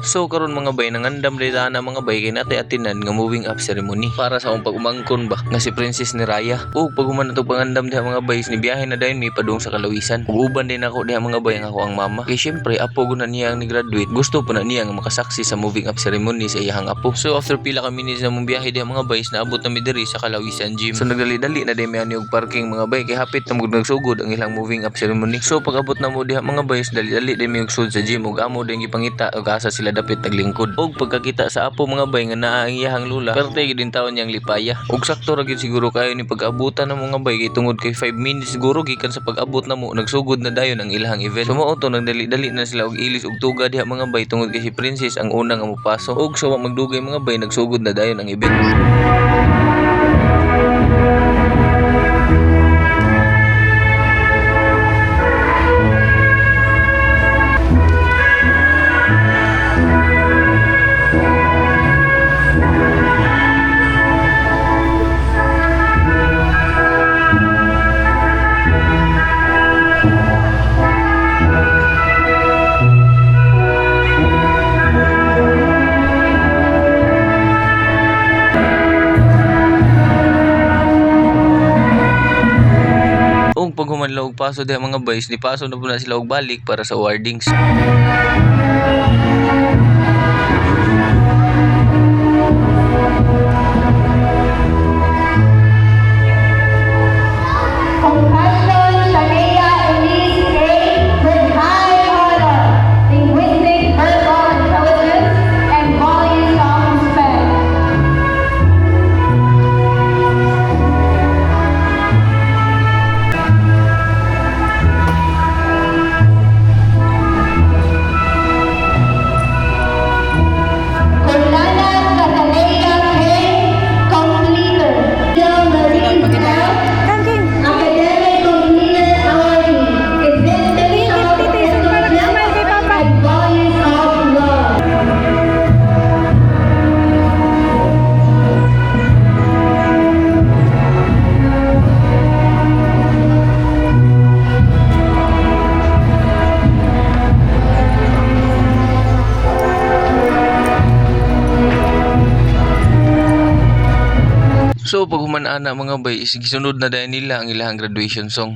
So karon mga bay, nangandam dita na mga bay kay natay atinan nga moving up ceremony para sa akong pag-umangkon ba nga si Princess ni Raya. Ug pag human natong pangandam diha mga bay, ni biyahe na dayon mi padung sa Kalawisan. Ug uban din ako diha mga bay ang ako ang mama. Kay syempre apo gud na niya ang ni-graduate. Gusto pa na niya nga makasaksi sa moving up ceremony sa iyang apo. So after pila ka minutes na mong biyahe diha mga bay, naabot na mi diri sa Kalawisan Gym. So nagdali-dali na din mi ani og parking mga bay kay hapit na nagsugod ang ilang moving up ceremony. So pag abot na mo diha mga bay, dali-dali din mi og sud sa gym ug amo din gipangita ug asa sila dapit naglingkod. Og pagkakita sa apo mga bay nga naa ang iyahang lula, perte gid din taon niyang lipaya. Og sakto ra gid siguro kayo ni pag-abutan ng mga bay kay tungod kay 5 minutes siguro gikan sa pag-abot na mo nagsugod na dayon ang ilahang event. So mao to nagdali-dali na sila og ilis og tuga diha mga bay tungod kay si Princess ang unang nga mopaso. Og sa magdugay mga bay nagsugod na dayon ang event. Og pag humanlaw og paso diha mga boys, ni paso na po na sila og balik para sa awardings. So pag human ana mga bay, gisunod na dahil nila ang ilang graduation song.